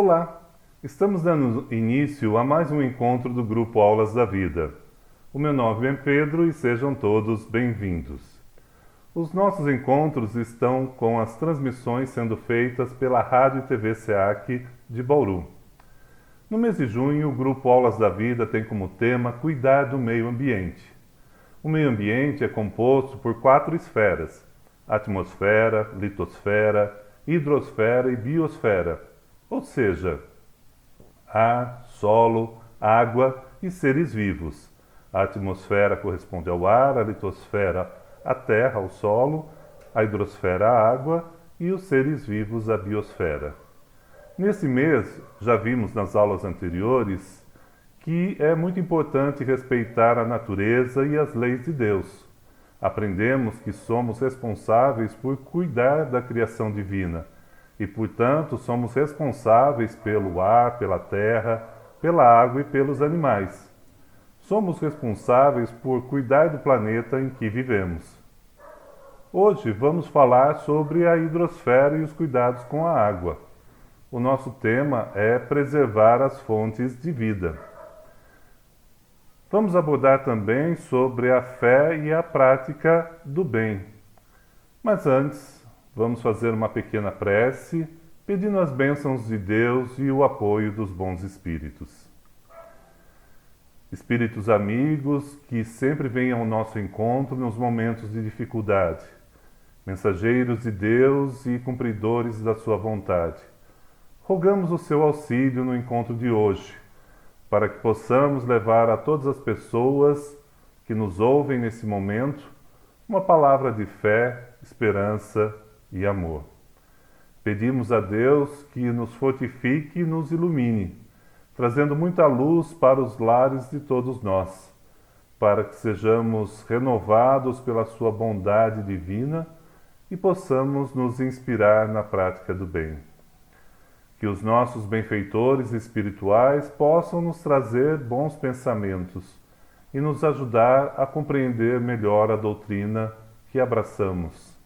Olá! Estamos dando início a mais um encontro do Grupo Aulas da Vida. O meu nome é Pedro e sejam todos bem-vindos. Os nossos encontros estão com as transmissões sendo feitas pela Rádio e TV SEAC de Bauru. No mês de junho, o Grupo Aulas da Vida tem como tema cuidar do meio ambiente. O meio ambiente é composto por 4 esferas: atmosfera, litosfera, hidrosfera e biosfera, ou seja, ar, solo, água e seres vivos. A atmosfera corresponde ao ar, a litosfera à terra, ao solo, a hidrosfera à água e os seres vivos à biosfera. Nesse mês, já vimos nas aulas anteriores que é muito importante respeitar a natureza e as leis de Deus. Aprendemos que somos responsáveis por cuidar da criação divina e, portanto, somos responsáveis pelo ar, pela terra, pela água e pelos animais. Somos responsáveis por cuidar do planeta em que vivemos. Hoje vamos falar sobre a hidrosfera e os cuidados com a água. O nosso tema é preservar as fontes de vida. Vamos abordar também sobre a fé e a prática do bem. Mas antes, vamos fazer uma pequena prece, pedindo as bênçãos de Deus e o apoio dos bons espíritos. Espíritos amigos que sempre vêm ao nosso encontro nos momentos de dificuldade, mensageiros de Deus e cumpridores da sua vontade. Rogamos o seu auxílio no encontro de hoje, para que possamos levar a todas as pessoas que nos ouvem nesse momento uma palavra de fé, esperança e amor. Pedimos a Deus que nos fortifique e nos ilumine, trazendo muita luz para os lares de todos nós, para que sejamos renovados pela sua bondade divina e possamos nos inspirar na prática do bem. Que os nossos benfeitores espirituais possam nos trazer bons pensamentos e nos ajudar a compreender melhor a doutrina que abraçamos.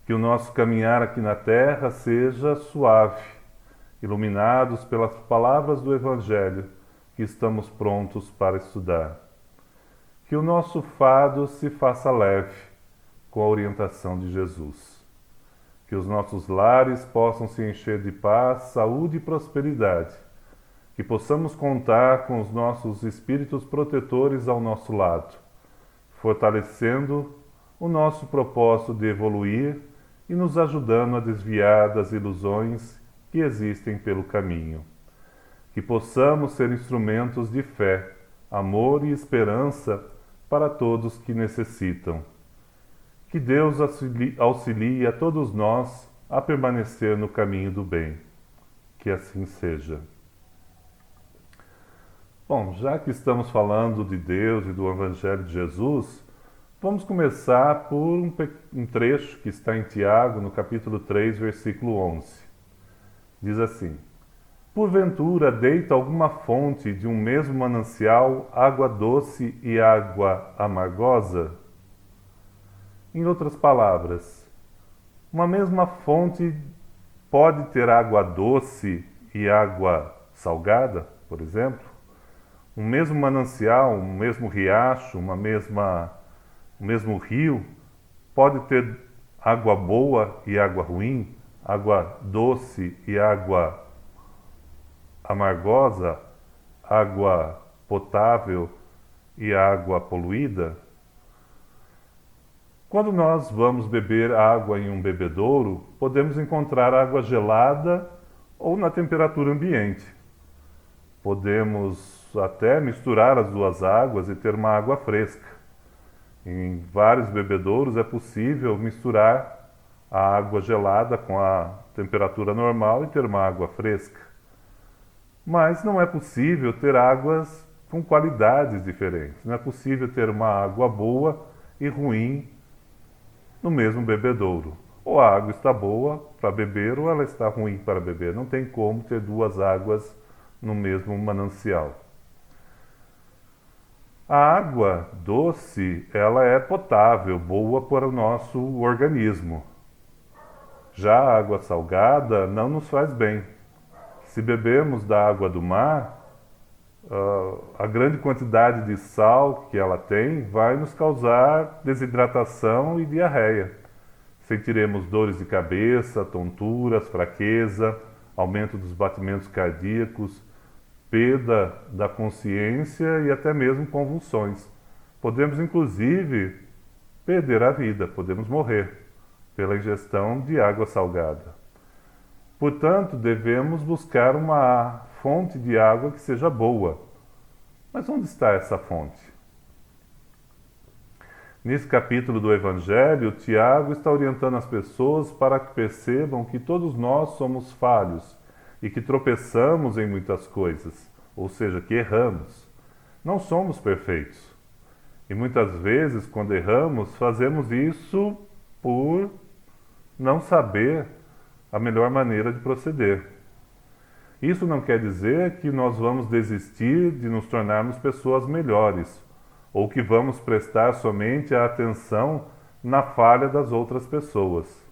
Que o nosso caminhar aqui na Terra seja suave, iluminados pelas palavras do Evangelho que estamos prontos para estudar. Que o nosso fado se faça leve com a orientação de Jesus. Que os nossos lares possam se encher de paz, saúde e prosperidade. Que possamos contar com os nossos espíritos protetores ao nosso lado, fortalecendo o nosso propósito de evoluir e nos ajudando a desviar das ilusões que existem pelo caminho. Que possamos ser instrumentos de fé, amor e esperança para todos que necessitam. Que Deus auxilie a todos nós a permanecer no caminho do bem. Que assim seja. Bom, já que estamos falando de Deus e do Evangelho de Jesus, vamos começar por um trecho que está em Tiago, no capítulo 3, versículo 11. Diz assim: porventura deita alguma fonte de um mesmo manancial água doce e água amargosa? Em outras palavras, uma mesma fonte pode ter água doce e água salgada, por exemplo? Um mesmo manancial, um mesmo riacho, um mesmo rio pode ter água boa e água ruim, água doce e água amargosa, água potável e água poluída? Quando nós vamos beber água em um bebedouro, podemos encontrar água gelada ou na temperatura ambiente. Podemos até misturar as duas águas e ter uma água fresca. Em vários bebedouros é possível misturar a água gelada com a temperatura normal e ter uma água fresca. Mas não é possível ter águas com qualidades diferentes. Não é possível ter uma água boa e ruim no mesmo bebedouro. Ou a água está boa para beber ou ela está ruim para beber. Não tem como ter duas águas no mesmo manancial. A água doce, ela é potável, boa para o nosso organismo. Já a água salgada não nos faz bem. Se bebemos da água do mar, a grande quantidade de sal que ela tem vai nos causar desidratação e diarreia. Sentiremos dores de cabeça, tonturas, fraqueza, aumento dos batimentos cardíacos, perda da consciência e até mesmo convulsões. Podemos, inclusive, perder a vida, podemos morrer pela ingestão de água salgada. Portanto, devemos buscar uma fonte de água que seja boa. Mas onde está essa fonte? Nesse capítulo do Evangelho, Tiago está orientando as pessoas para que percebam que todos nós somos falhos e que tropeçamos em muitas coisas, ou seja, que erramos. Não somos perfeitos. E muitas vezes, quando erramos, fazemos isso por não saber a melhor maneira de proceder. Isso não quer dizer que nós vamos desistir de nos tornarmos pessoas melhores, ou que vamos prestar somente a atenção na falha das outras pessoas.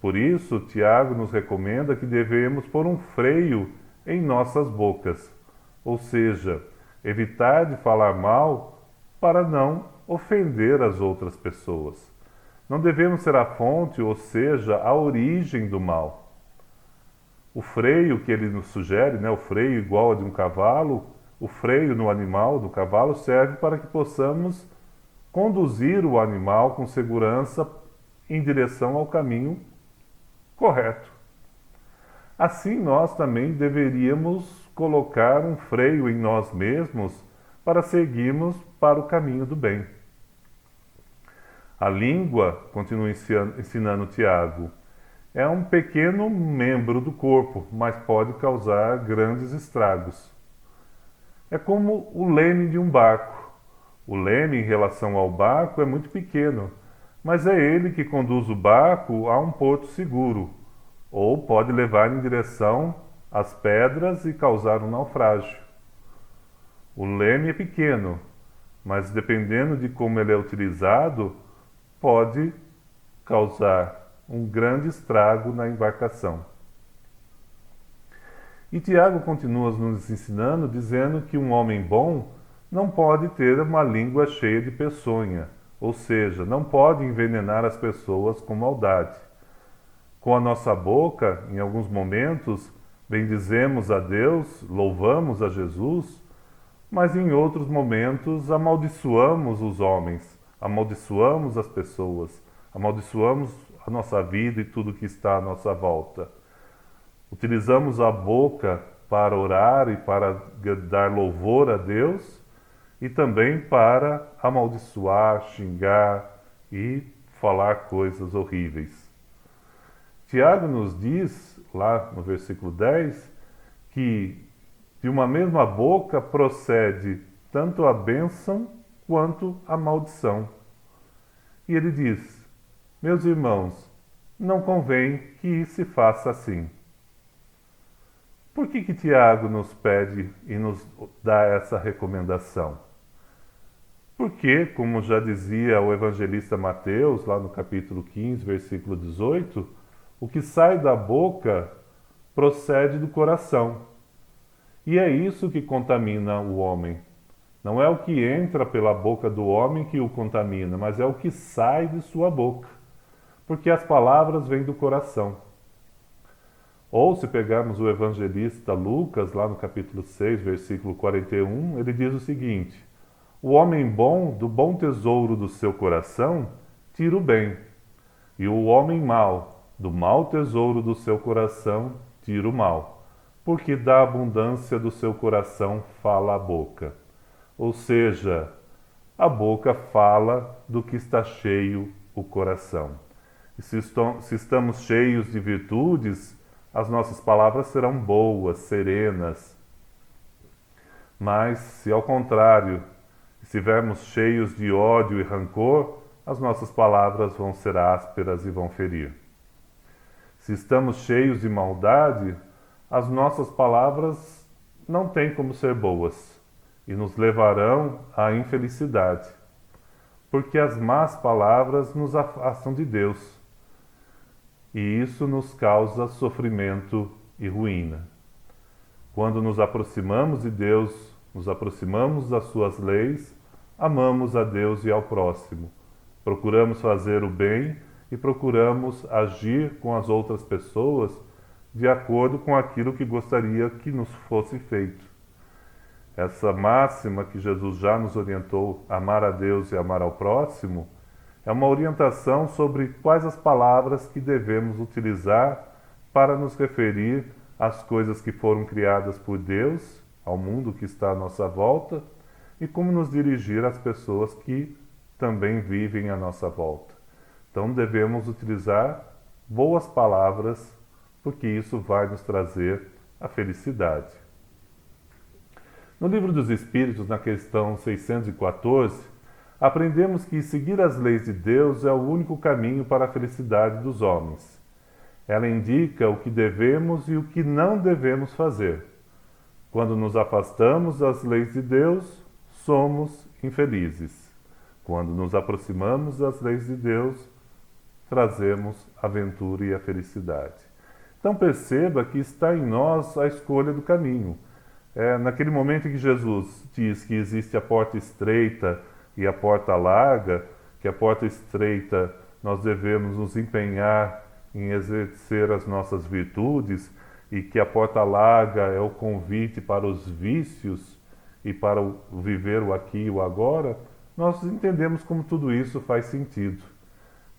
Por isso, Tiago nos recomenda que devemos pôr um freio em nossas bocas, ou seja, evitar de falar mal para não ofender as outras pessoas. Não devemos ser a fonte, ou seja, a origem do mal. O freio que ele nos sugere, o freio igual ao de um cavalo, o freio no animal do cavalo serve para que possamos conduzir o animal com segurança em direção ao caminho correto. Assim, nós também deveríamos colocar um freio em nós mesmos para seguirmos para o caminho do bem. A língua, continua ensinando Tiago, é um pequeno membro do corpo, mas pode causar grandes estragos. É como o leme de um barco. O leme, em relação ao barco, é muito pequeno, mas é ele que conduz o barco a um porto seguro, ou pode levar em direção às pedras e causar um naufrágio. O leme é pequeno, mas dependendo de como ele é utilizado, pode causar um grande estrago na embarcação. E Tiago continua nos ensinando, dizendo que um homem bom não pode ter uma língua cheia de peçonha, ou seja, não pode envenenar as pessoas com maldade. Com a nossa boca, em alguns momentos, bendizemos a Deus, louvamos a Jesus, mas em outros momentos amaldiçoamos os homens, amaldiçoamos as pessoas, amaldiçoamos a nossa vida e tudo que está à nossa volta. Utilizamos a boca para orar e para dar louvor a Deus e também para amaldiçoar, xingar e falar coisas horríveis. Tiago nos diz, lá no versículo 10, que de uma mesma boca procede tanto a bênção quanto a maldição. E ele diz: meus irmãos, não convém que se faça assim. Por que Tiago nos pede e nos dá essa recomendação? Porque, como já dizia o evangelista Mateus, lá no capítulo 15, versículo 18, o que sai da boca procede do coração. E é isso que contamina o homem. Não é o que entra pela boca do homem que o contamina, mas é o que sai de sua boca. Porque as palavras vêm do coração. Ou, se pegarmos o evangelista Lucas, lá no capítulo 6, versículo 41, ele diz o seguinte: o homem bom, do bom tesouro do seu coração, tira o bem, e o homem mau, do mau tesouro do seu coração, tira o mal, porque da abundância do seu coração fala a boca. Ou seja, a boca fala do que está cheio o coração. E se estamos cheios de virtudes, as nossas palavras serão boas, serenas. Mas, se ao contrário, estivermos cheios de ódio e rancor, as nossas palavras vão ser ásperas e vão ferir. Se estamos cheios de maldade, as nossas palavras não têm como ser boas e nos levarão à infelicidade, porque as más palavras nos afastam de Deus. E isso nos causa sofrimento e ruína. Quando nos aproximamos de Deus, nos aproximamos das suas leis, amamos a Deus e ao próximo. Procuramos fazer o bem e procuramos agir com as outras pessoas de acordo com aquilo que gostaria que nos fosse feito. Essa máxima que Jesus já nos orientou, amar a Deus e amar ao próximo, é uma orientação sobre quais as palavras que devemos utilizar para nos referir às coisas que foram criadas por Deus, ao mundo que está à nossa volta, e como nos dirigir às pessoas que também vivem à nossa volta. Então devemos utilizar boas palavras, porque isso vai nos trazer a felicidade. No Livro dos Espíritos, na questão 614, aprendemos que seguir as leis de Deus é o único caminho para a felicidade dos homens. Ela indica o que devemos e o que não devemos fazer. Quando nos afastamos das leis de Deus, somos infelizes. Quando nos aproximamos das leis de Deus, trazemos a aventura e a felicidade. Então perceba que está em nós a escolha do caminho. Naquele momento em que Jesus diz que existe a porta estreita e a porta larga, que a porta estreita nós devemos nos empenhar em exercer as nossas virtudes e que a porta larga é o convite para os vícios e para o viver o aqui e o agora, nós entendemos como tudo isso faz sentido.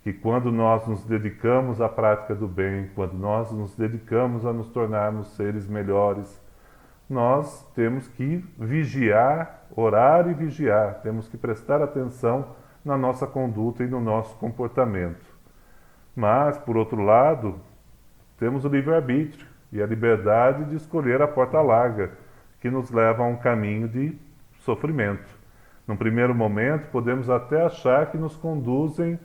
Que quando nós nos dedicamos à prática do bem, quando nós nos dedicamos a nos tornarmos seres melhores, nós temos que vigiar, orar e vigiar, temos que prestar atenção na nossa conduta e no nosso comportamento. Mas, por outro lado, temos o livre-arbítrio e a liberdade de escolher a porta larga, que nos leva a um caminho de sofrimento. Num primeiro momento, podemos até achar que nos conduzem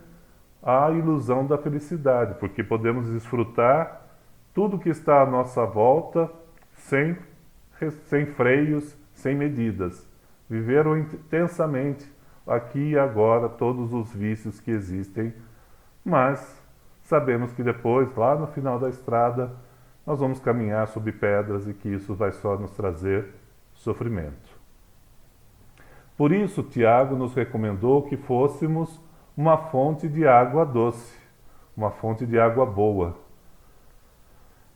à ilusão da felicidade, porque podemos desfrutar tudo que está à nossa volta sem freios, sem medidas. Viver intensamente, aqui e agora, todos os vícios que existem, mas sabemos que depois, lá no final da estrada, nós vamos caminhar sob pedras e que isso vai só nos trazer sofrimento. Por isso, Tiago nos recomendou que fôssemos uma fonte de água doce, uma fonte de água boa.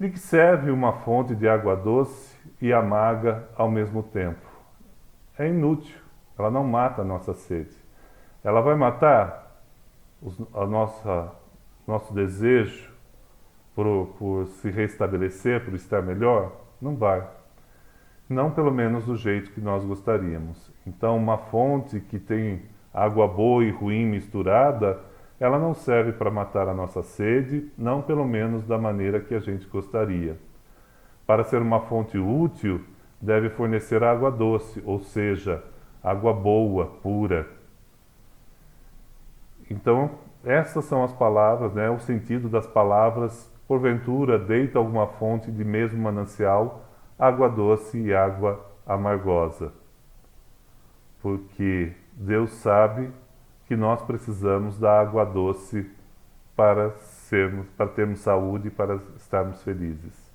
De que serve uma fonte de água doce e amarga ao mesmo tempo? É inútil, ela não mata a nossa sede. Ela vai matar nosso desejo por se restabelecer, por estar melhor? Não vai. Não pelo menos do jeito que nós gostaríamos. Então, uma fonte que tem água boa e ruim misturada, ela não serve para matar a nossa sede, não pelo menos da maneira que a gente gostaria. Para ser uma fonte útil, deve fornecer água doce, ou seja, água boa, pura. Então, essas são as palavras, o sentido das palavras, porventura deita alguma fonte de mesmo manancial, água doce e água amargosa. Porque Deus sabe que nós precisamos da água doce para termos saúde e para estarmos felizes.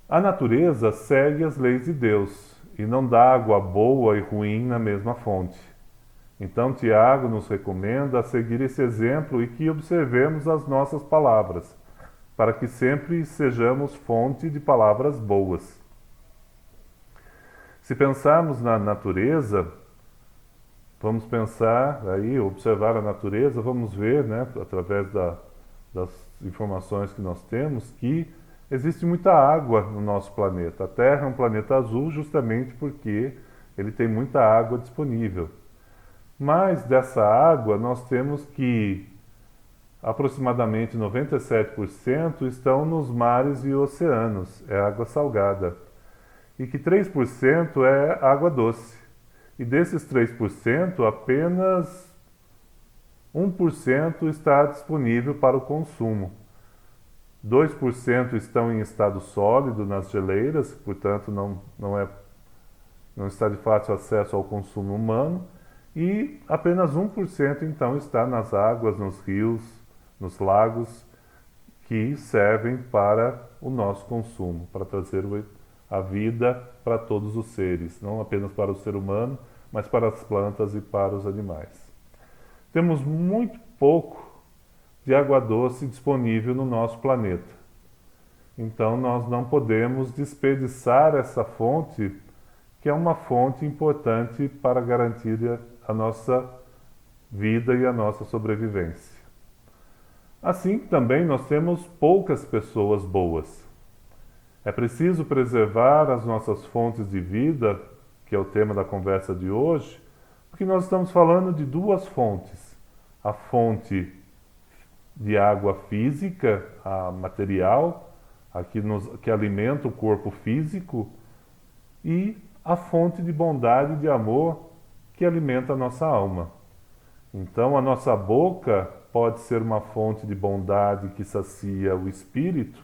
A natureza segue as leis de Deus e não dá água boa e ruim na mesma fonte. Então, Tiago nos recomenda a seguir esse exemplo e que observemos as nossas palavras, para que sempre sejamos fonte de palavras boas. Se pensarmos na natureza, vamos pensar aí, observar a natureza, vamos ver, através das informações que nós temos, que existe muita água no nosso planeta. A Terra é um planeta azul justamente porque ele tem muita água disponível. Mas dessa água nós temos que aproximadamente 97% estão nos mares e oceanos, é água salgada. E que 3% é água doce. E desses 3%, apenas 1% está disponível para o consumo. 2% estão em estado sólido nas geleiras, portanto não está de fácil acesso ao consumo humano, e apenas 1% então está nas águas, nos rios, nos lagos, que servem para o nosso consumo, para trazer a vida para todos os seres, não apenas para o ser humano, mas para as plantas e para os animais. Temos muito pouco de água doce disponível no nosso planeta. Então nós não podemos desperdiçar essa fonte, que é uma fonte importante para garantir a nossa vida e a nossa sobrevivência. Assim, também nós temos poucas pessoas boas. É preciso preservar as nossas fontes de vida, que é o tema da conversa de hoje, porque nós estamos falando de duas fontes. A fonte de água física, a material, que alimenta o corpo físico, e a fonte de bondade e de amor que alimenta a nossa alma. Então, a nossa boca pode ser uma fonte de bondade que sacia o espírito,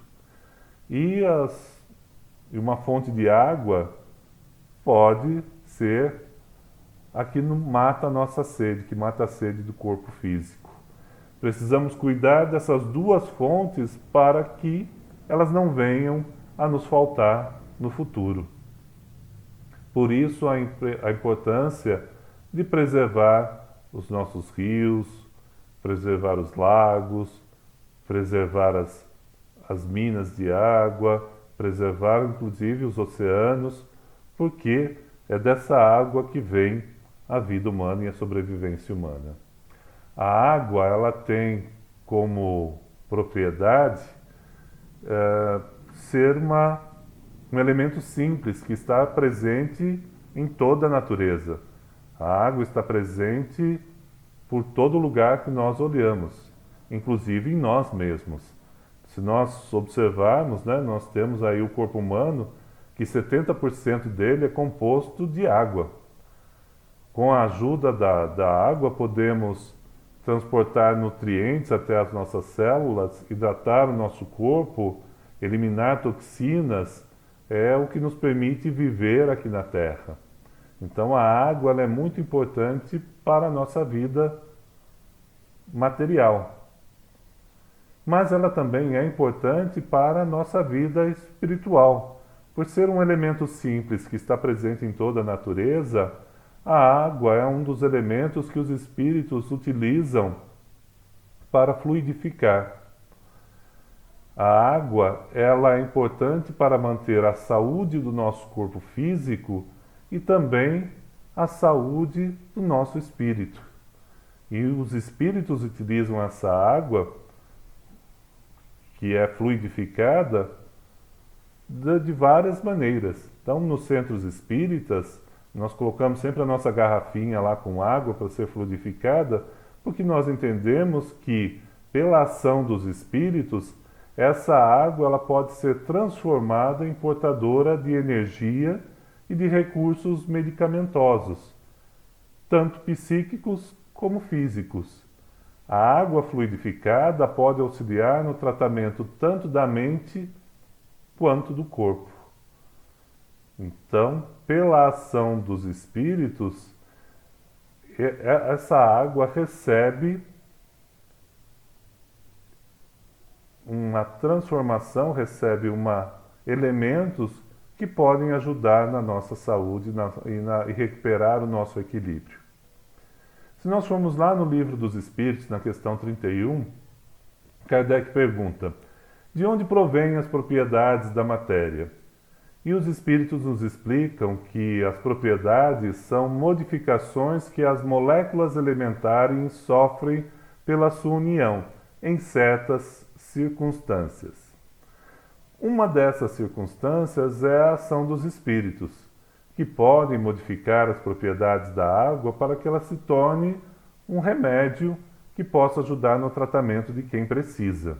e uma fonte de água pode ser a que mata a nossa sede, que mata a sede do corpo físico. Precisamos cuidar dessas duas fontes para que elas não venham a nos faltar no futuro. Por isso a importância de preservar os nossos rios, preservar os lagos, preservar as minas de água, preservar inclusive os oceanos, porque é dessa água que vem a vida humana e a sobrevivência humana. A água, ela tem como propriedade ser um elemento simples que está presente em toda a natureza. A água está presente por todo lugar que nós olhamos, inclusive em nós mesmos. Se nós observarmos, nós temos aí o corpo humano, que 70% dele é composto de água. Com a ajuda da água, podemos transportar nutrientes até as nossas células, hidratar o nosso corpo, eliminar toxinas, é o que nos permite viver aqui na Terra. Então a água ela é muito importante para a nossa vida material. Mas ela também é importante para a nossa vida espiritual. Por ser um elemento simples que está presente em toda a natureza, a água é um dos elementos que os espíritos utilizam para fluidificar. A água, ela é importante para manter a saúde do nosso corpo físico e também a saúde do nosso espírito. E os espíritos utilizam essa água, que é fluidificada, de várias maneiras. Então, nos centros espíritas, nós colocamos sempre a nossa garrafinha lá com água para ser fluidificada, porque nós entendemos que, pela ação dos espíritos, essa água ela pode ser transformada em portadora de energia e de recursos medicamentosos, tanto psíquicos como físicos. A água fluidificada pode auxiliar no tratamento tanto da mente quanto do corpo. Então, pela ação dos espíritos, essa água recebe uma transformação, recebe elementos que podem ajudar na nossa saúde e recuperar o nosso equilíbrio. Se nós formos lá no Livro dos Espíritos, na questão 31, Kardec pergunta: de onde provêm as propriedades da matéria? E os Espíritos nos explicam que as propriedades são modificações que as moléculas elementares sofrem pela sua união em certas circunstâncias. Uma dessas circunstâncias é a ação dos espíritos, que podem modificar as propriedades da água para que ela se torne um remédio que possa ajudar no tratamento de quem precisa.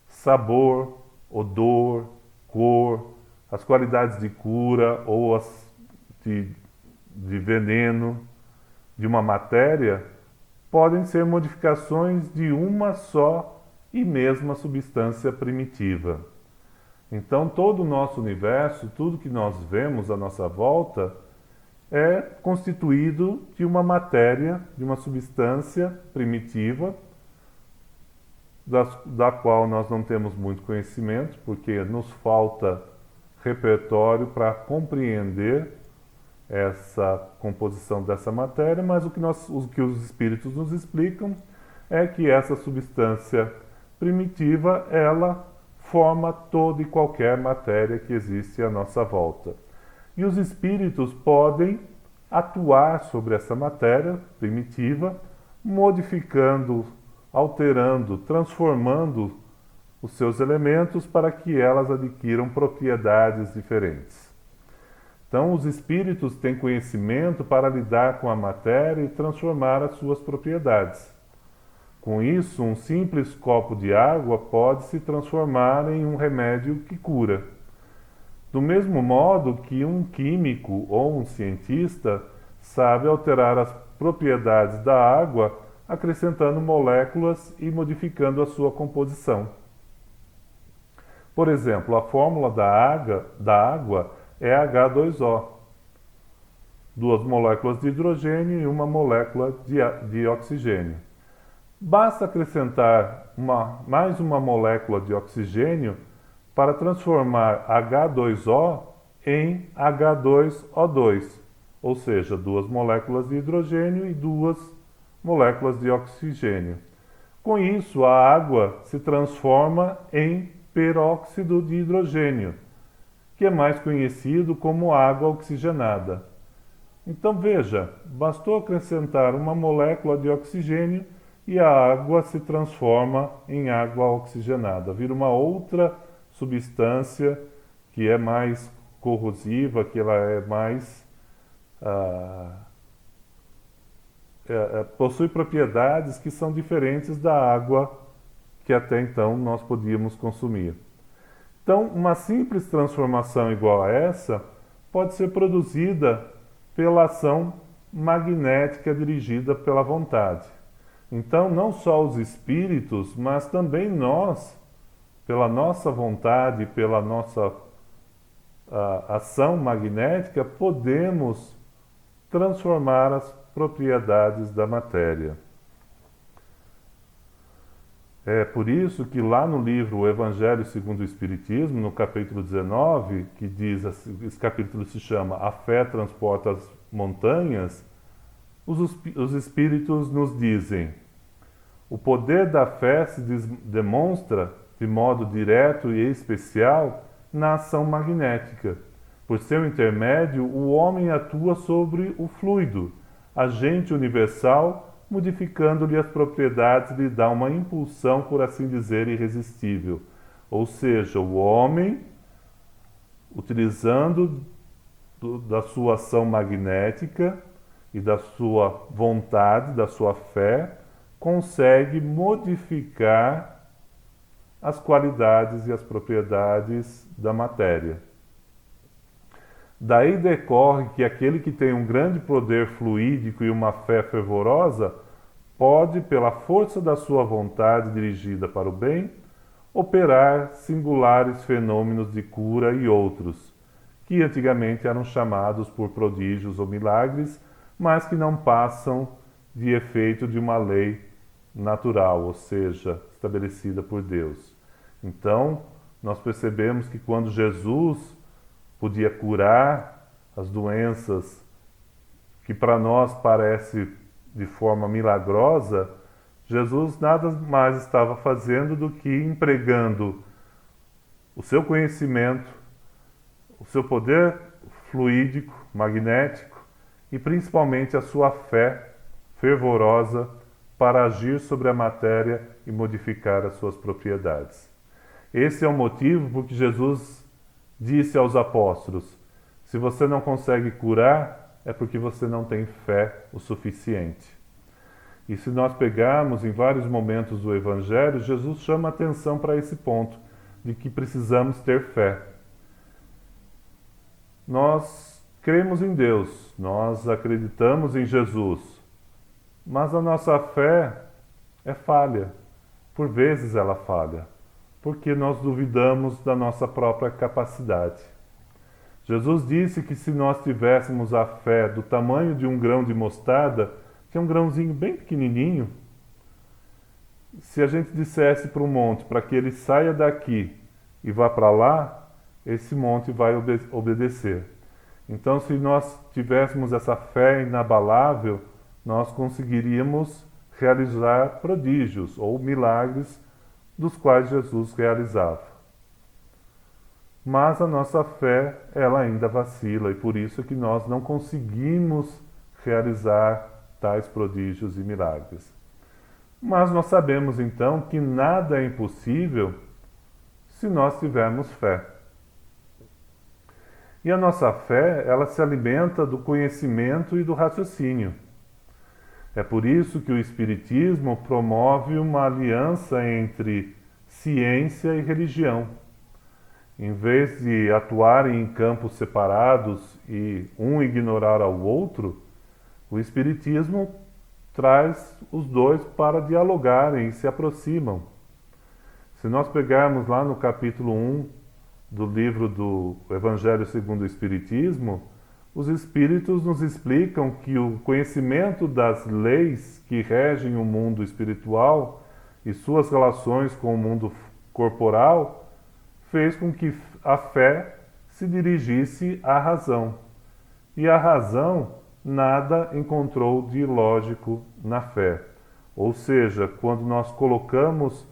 Sabor, odor, cor, as qualidades de cura ou as de veneno de uma matéria podem ser modificações de uma só e mesma substância primitiva. Então, todo o nosso universo, tudo que nós vemos à nossa volta, é constituído de uma matéria, de uma substância primitiva, da qual nós não temos muito conhecimento, porque nos falta repertório para compreender essa composição dessa matéria, mas o que os espíritos nos explicam é que essa substância primitiva, ela forma toda e qualquer matéria que existe à nossa volta. E os espíritos podem atuar sobre essa matéria primitiva, modificando, alterando, transformando os seus elementos para que elas adquiram propriedades diferentes. Então, os espíritos têm conhecimento para lidar com a matéria e transformar as suas propriedades. Com isso, um simples copo de água pode se transformar em um remédio que cura. Do mesmo modo que um químico ou um cientista sabe alterar as propriedades da água, acrescentando moléculas e modificando a sua composição. Por exemplo, a fórmula da água é H2O, 2 moléculas de hidrogênio e uma molécula de oxigênio. Basta acrescentar mais uma molécula de oxigênio para transformar H2O em H2O2, ou seja, 2 moléculas de hidrogênio e 2 moléculas de oxigênio. Com isso, a água se transforma em peróxido de hidrogênio, que é mais conhecido como água oxigenada. Então veja, bastou acrescentar uma molécula de oxigênio e a água se transforma em água oxigenada, vira uma outra substância que é mais corrosiva, que ela é mais possui propriedades que são diferentes da água que até então nós podíamos consumir. Então, uma simples transformação igual a essa pode ser produzida pela ação magnética dirigida pela vontade. Então, não só os espíritos, mas também nós, pela nossa vontade, pela nossa ação magnética, podemos transformar as propriedades da matéria. É por isso que lá no livro O Evangelho segundo o Espiritismo, no capítulo 19, que diz, esse capítulo se chama A Fé Transporta as Montanhas, os espíritos nos dizem: o poder da fé se demonstra de modo direto e especial na ação magnética. Por seu intermédio, o homem atua sobre o fluido, agente universal, modificando-lhe as propriedades, lhe dá uma impulsão, por assim dizer, irresistível. Ou seja, o homem, utilizando da sua ação magnética e da sua vontade, da sua fé, consegue modificar as qualidades e as propriedades da matéria. Daí decorre que aquele que tem um grande poder fluídico e uma fé fervorosa pode, pela força da sua vontade dirigida para o bem, operar singulares fenômenos de cura e outros, que antigamente eram chamados por prodígios ou milagres, mas que não passam de efeito de uma lei natural, ou seja, estabelecida por Deus. Então, nós percebemos que quando Jesus podia curar as doenças que para nós parece de forma milagrosa, Jesus nada mais estava fazendo do que empregando o seu conhecimento, o seu poder fluídico, magnético e principalmente a sua fé fervorosa para agir sobre a matéria e modificar as suas propriedades. Esse é o motivo por que Jesus disse aos apóstolos: se você não consegue curar, é porque você não tem fé o suficiente. E se nós pegarmos em vários momentos do Evangelho, Jesus chama atenção para esse ponto, de que precisamos ter fé. Nós cremos em Deus, nós acreditamos em Jesus, mas a nossa fé é falha. Por vezes ela falha, porque nós duvidamos da nossa própria capacidade. Jesus disse que se nós tivéssemos a fé do tamanho de um grão de mostarda, que é um grãozinho bem pequenininho, se a gente dissesse para o monte, para que ele saia daqui e vá para lá, esse monte vai obedecer. Então, se nós tivéssemos essa fé inabalável, nós conseguiríamos realizar prodígios ou milagres dos quais Jesus realizava. Mas a nossa fé, ela ainda vacila, e por isso é que nós não conseguimos realizar tais prodígios e milagres. Mas nós sabemos então que nada é impossível se nós tivermos fé. E a nossa fé, ela se alimenta do conhecimento e do raciocínio. É por isso que o Espiritismo promove uma aliança entre ciência e religião. Em vez de atuarem em campos separados e um ignorar ao outro, o Espiritismo traz os dois para dialogarem e se aproximam. Se nós pegarmos lá no capítulo 1 do livro do Evangelho segundo o Espiritismo, os Espíritos nos explicam que o conhecimento das leis que regem o mundo espiritual e suas relações com o mundo corporal fez com que a fé se dirigisse à razão. E a razão nada encontrou de ilógico na fé. Ou seja, quando nós colocamos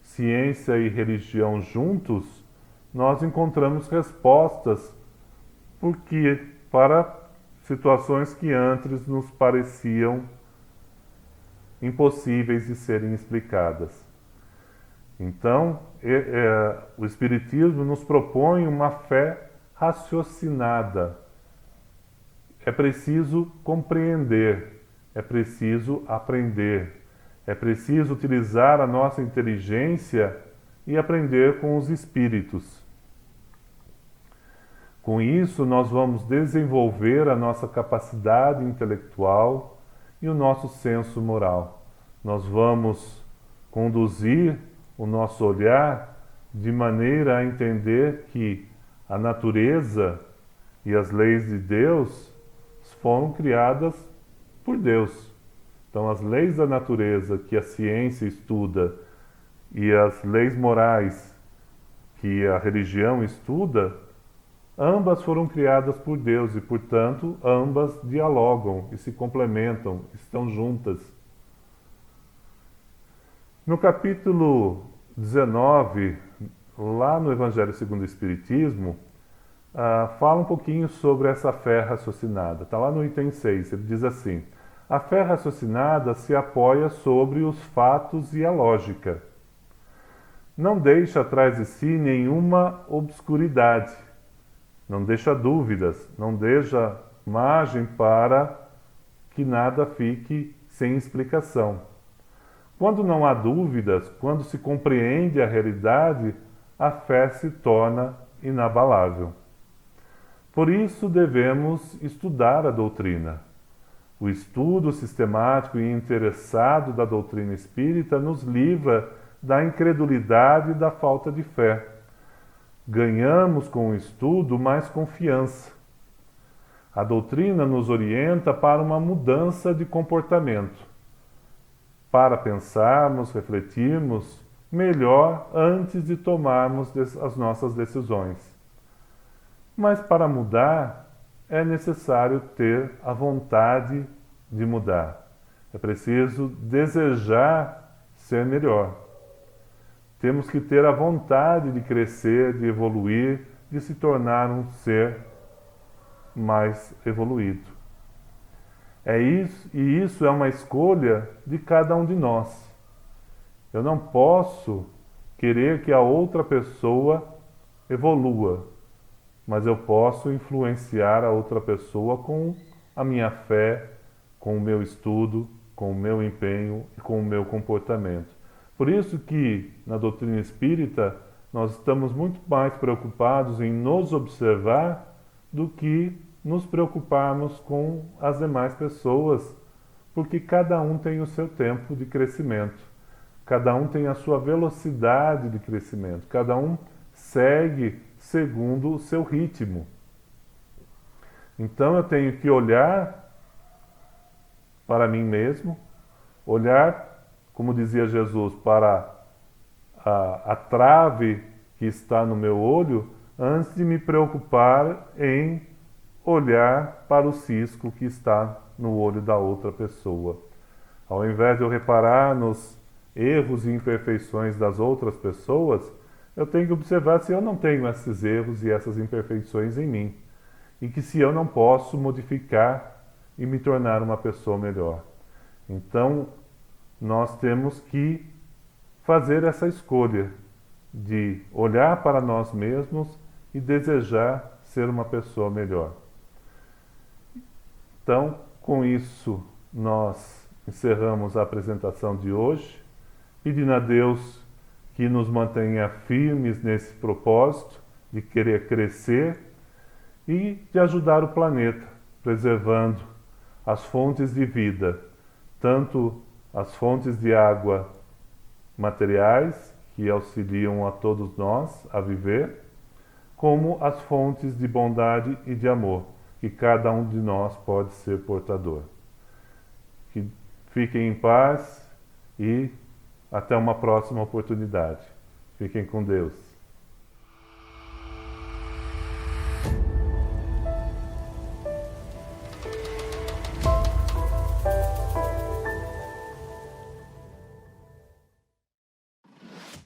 ciência e religião juntos, nós encontramos respostas para situações que antes nos pareciam impossíveis de serem explicadas. Então, o Espiritismo nos propõe uma fé raciocinada. É preciso compreender, é preciso aprender, é preciso utilizar a nossa inteligência e aprender com os espíritos. Com isso, nós vamos desenvolver a nossa capacidade intelectual e o nosso senso moral. Nós vamos conduzir o nosso olhar de maneira a entender que a natureza e as leis de Deus foram criadas por Deus. Então, as leis da natureza que a ciência estuda e as leis morais que a religião estuda, ambas foram criadas por Deus e, portanto, ambas dialogam e se complementam, estão juntas. No capítulo 19, lá no Evangelho segundo o Espiritismo, fala um pouquinho sobre essa fé raciocinada. Está lá no item 6, ele diz assim: a fé raciocinada se apoia sobre os fatos e a lógica. Não deixa atrás de si nenhuma obscuridade, não deixa dúvidas, não deixa margem para que nada fique sem explicação. Quando não há dúvidas, quando se compreende a realidade, a fé se torna inabalável. Por isso devemos estudar a doutrina. O estudo sistemático e interessado da doutrina espírita nos livra da incredulidade e da falta de fé. Ganhamos com o estudo mais confiança. A doutrina nos orienta para uma mudança de comportamento, para pensarmos, refletirmos melhor antes de tomarmos as nossas decisões. Mas para mudar, é necessário ter a vontade de mudar. É preciso desejar ser melhor. Temos que ter a vontade de crescer, de evoluir, de se tornar um ser mais evoluído. Isso é uma escolha de cada um de nós. Eu não posso querer que a outra pessoa evolua, mas eu posso influenciar a outra pessoa com a minha fé, com o meu estudo, com o meu empenho e com o meu comportamento. Por isso que na doutrina espírita nós estamos muito mais preocupados em nos observar do que nos preocuparmos com as demais pessoas, porque cada um tem o seu tempo de crescimento, cada um tem a sua velocidade de crescimento, cada um segue segundo o seu ritmo. Então eu tenho que olhar para mim mesmo, olhar, como dizia Jesus, para a trave que está no meu olho, antes de me preocupar em olhar para o cisco que está no olho da outra pessoa. Ao invés de eu reparar nos erros e imperfeições das outras pessoas, eu tenho que observar se eu não tenho esses erros e essas imperfeições em mim. E que se eu não posso modificar e me tornar uma pessoa melhor. Então, nós temos que fazer essa escolha de olhar para nós mesmos e desejar ser uma pessoa melhor. Então, com isso, nós encerramos a apresentação de hoje, pedindo a Deus que nos mantenha firmes nesse propósito de querer crescer e de ajudar o planeta, preservando as fontes de vida, tanto as fontes de água materiais, que auxiliam a todos nós a viver, como as fontes de bondade e de amor, que cada um de nós pode ser portador. Que fiquem em paz e até uma próxima oportunidade. Fiquem com Deus.